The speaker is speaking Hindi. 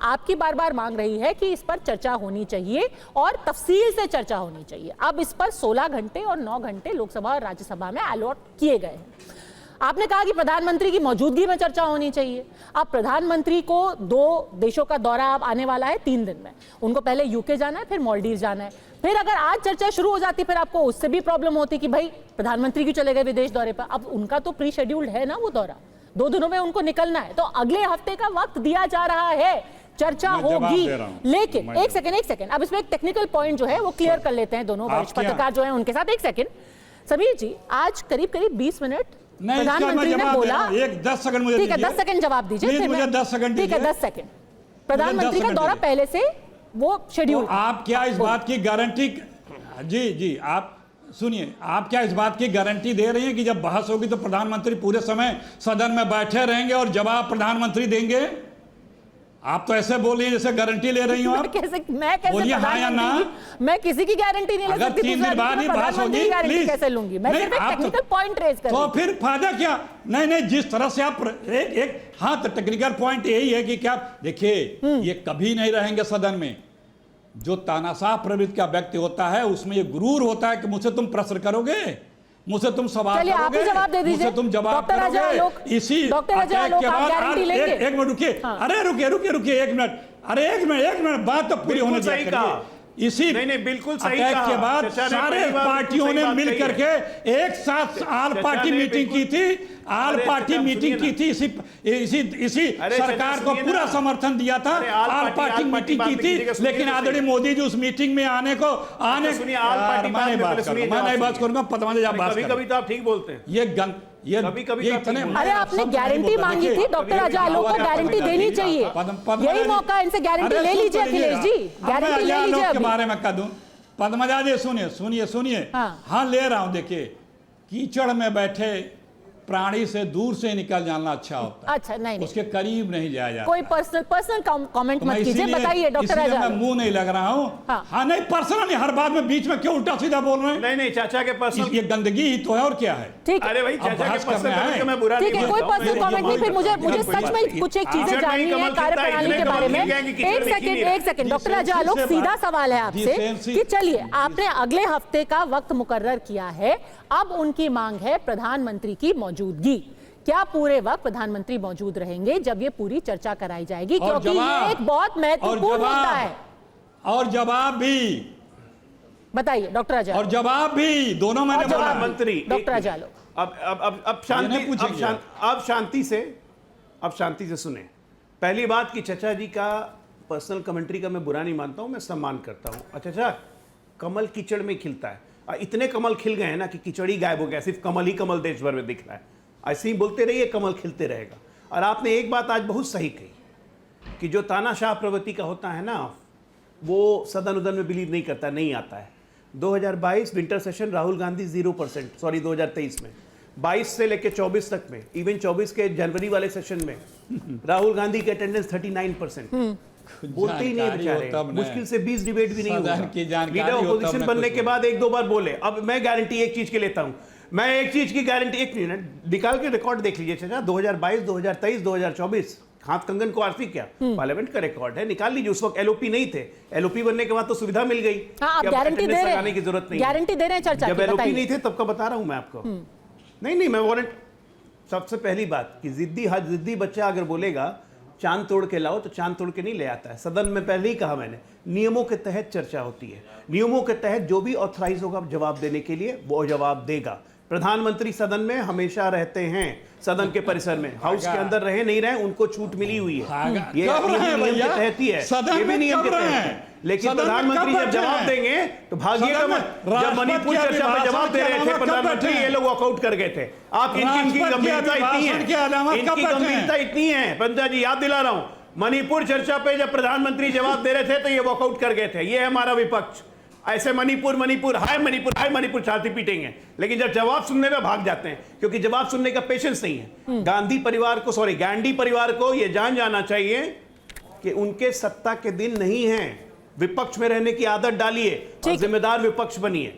आपकी बार बार मांग रही है कि इस पर चर्चा होनी चाहिए और तफसील से चर्चा होनी चाहिए। अब इस पर 16 घंटे और 9 घंटे लोकसभा और राज्यसभा में अलॉट किए गए हैं। आपने कहा कि प्रधानमंत्री की मौजूदगी में चर्चा होनी चाहिए। अब प्रधानमंत्री को 2 देशों का दौरा अब आने वाला है 3 दिन में। उनको पहले यूके जाना है, फिर मालदीव जाना है। फिर अगर आज चर्चा शुरू हो जाती फिर आपको उससे भी प्रॉब्लम होती कि भाई प्रधानमंत्री क्यों चले गए विदेश दौरे पर। अब उनका तो प्री शेड्यूल्ड है ना वो दौरा, 2 दिनों में उनको निकलना है, तो अगले हफ्ते का वक्त दिया जा रहा है, चर्चा होगी। लेकिन एक सेकंड, अब इसमें एक टेक्निकल पॉइंट जो है वो क्लियर कर लेते हैं दोनों वरिष्ठ पत्रकार जो है उनके साथ। एक सेकंड समीर जी, आज करीब 20 मिनट प्रधानमंत्री ने बोला, एक 10 सेकंड मुझे ठीक है 10 सेकंड जवाब दीजिए, मुझे 10 सेकंड ठीक है 10 सेकंड। प्रधानमंत्री का दौरा पहले से वो शेड्यूल, आप क्या इस बात की गारंटी, जी आप सुनिए, आप क्या इस बात की गारंटी दे रही हैं कि जब बहस होगी तो प्रधानमंत्री पूरे समय सदन में बैठे रहेंगे और जवाब प्रधानमंत्री देंगे? आप तो ऐसे बोल रही हैं जैसे गारंटी ले रही हो। आप मैं कैसे बोलिए हाँ या ना। मैं किसी की गारंटी नहीं ले सकती। 3 दिन बाद ही बहस होगी, प्लीज कैसे लूंगी मैं? सिर्फ एक टेक्निकल पॉइंट रेज कर, तो फिर फायदा क्या? नहीं, जिस तरह से आप एक हाँ, तो टेक्निकल पॉइंट यही है कि क्या, देखिए ये कभी नहीं रहेंगे सदन में। जो तानाशाह प्रवृत्ति का व्यक्ति होता है उसमें ये गुरूर होता है कि मुझसे तुम प्रश्न करोगे, मुझसे तुम सवाल करोगे, आप ही जवाब दे दीजिए, मुझसे तुम जवाब करोगे। इसी अटैक के बाद एक मिनट रुकिए, अरे रुकिए 1 मिनट, अरे एक मिनट बात तो पूरी होने दीजिए। इसी नहीं बिल्कुल सही अटैक के बाद सारे पार्टियों ने मिल करके एक साथ ऑल पार्टी मीटिंग की थी, ऑल पार्टी मीटिंग की थी। इसी सरकार को पूरा समर्थन दिया था, ऑल पार्टी मीटिंग की थी। लेकिन आदरणीय मोदी जी उस मीटिंग में आने मैं नहीं बात करूंगा, कभी तो आप ठीक बोलते हैं। ये कभी इतने, अरे आपने गारंटी मांगी थी, डॉक्टर अजय आलोक को गारंटी देनी चाहिए, यही मौका, इनसे गारंटी ले लीजिए अखिलेश जी, गारंटी ले लीजिए। के बारे में कह दूं, पद्मजा जी सुनिए, हाँ ले रहा हूं। देखिए कीचड़ में बैठे प्राणी से दूर से निकल जाना अच्छा होता है। अच्छा नहीं, उसके करीब नहीं जाया जाता। कोई पर्सनल कमेंट मत कीजिए, बताइए डॉक्टर अजय। मैं मुंह नहीं लग रहा हूँ। हाँ नहीं पर्सनल, हर बात में बीच में क्यों उल्टा सीधा बोल रहे हैं? नहीं चाचा के पर्सनल, ये गंदगी ही तो है और क्या है। ठीक है, अरे भाई चाचा के पर्सनल मैं बुरा नहीं, कोई पर्सनल कमेंट नहीं। फिर मुझे सच में कुछ एक चीजें जाननी है कार्यप्रणाली के बारे में। एक सेकंड डॉक्टर अजय आलोक, सीधा सवाल है आपसे कि चलिए आपने अगले हफ्ते का वक्त मुकर्रर किया है, अब उनकी मांग है प्रधानमंत्री की मौजूदगी। क्या पूरे वक्त प्रधानमंत्री मौजूद रहेंगे जब ये पूरी चर्चा कराई जाएगी? क्योंकि ये एक बहुत महत्वपूर्ण मुद्दा है। और जवाब भी बताइए डॉक्टर अजय। और जवाब भी दोनों मैंने बोला। मंत्री डॉक्टर अजय आलोक, अब शांति से सुने। पहली बात कि चचा जी का पर्सनल कमेंट्री का मैं बुरा नहीं मानता हूं, मैं सम्मान करता हूं। अच्छा, कमल कीचड़ में खिलता है, इतने कमल खिल गए हैं ना कि कीचड़ ही गायब हो गया, सिर्फ कमल ही कमल देश भर में दिख रहा है। ऐसे ही बोलते रहिए, कमल खिलते रहेगा। और आपने एक बात आज बहुत सही कही कि जो तानाशाह प्रवृत्ति का होता है ना, वो सदन उदन में बिलीव नहीं करता, नहीं आता है। 2022 winter session Rahul Gandhi 0%, sorry 2023 में 22 से लेकर 24 तक में, इवन 24 के जनवरी वाले सेशन में राहुल गांधी की अटेंडेंस 39%। बोलते ही नहीं बेचारे, मुश्किल से 20 डिबेट भी नहीं हुआ। लीडर ऑपोजिशन बनने के बाद 1-2 बार बोले। अब मैं गारंटी एक चीज के लेता हूं, मैं एक चीज की गारंटी, एक मिनट निकाल के रिकॉर्ड देख लीजिए चाचा, 2022, 2023, 2024 हाथ कंगन को आरती क्या पार्लियामेंट का रिकॉर्ड है, निकाल लीजिए। उस वक्त एलओपी नहीं थे, एलओपी बनने के बाद तो सुविधा मिल गई। आप गारंटी दे रहे हैं, की जरूरत नहीं, गारंटी दे रहे हैं चर्चा की, जब एलओपी नहीं थे तब का बता रहा हूं मैं आपको। नहीं मैं वारंट, सबसे पहली बात कि जिद्दी बच्चा अगर बोलेगा चांद तोड़ के लाओ तो चांद तोड़ के नहीं ले आता है। सदन में पहले ही कहा मैंने, नियमों के तहत चर्चा होती है, नियमों के तहत जो भी ऑथराइज होगा जवाब देने के लिए वो जवाब देगा। प्रधानमंत्री सदन में हमेशा रहते हैं, सदन के परिसर में, हाउस के अंदर रहे नहीं रहे उनको छूट मिली हुई है, ये नियम के तहत ही है, ये भी नियम के तहत है। लेकिन प्रधानमंत्री जब जवाब देंगे तो भागिएगा मत। जब मणिपुर चर्चा में जवाब दे रहे थे प्रधानमंत्री, ये लोग वॉकआउट कर गए थे। आप इनकी गंभीरता इतनी है, इनकी गंभीरता इतनी है, पंजा जी याद दिला रहा हूं, मणिपुर चर्चा पे जब प्रधानमंत्री जवाब दे रहे थे तो ये वॉकआउट कर गए थे। ये है हमारा विपक्ष। ऐसे मणिपुर हाय मणिपुर छाती पीटेंगे, लेकिन जब जवाब सुनने में भाग जाते हैं, क्योंकि जवाब सुनने का पेशेंस नहीं है। गांधी परिवार को यह जान जाना चाहिए कि उनके सत्ता के दिन नहीं है, विपक्ष में रहने की आदत डालिए और जिम्मेदार विपक्ष बनिए।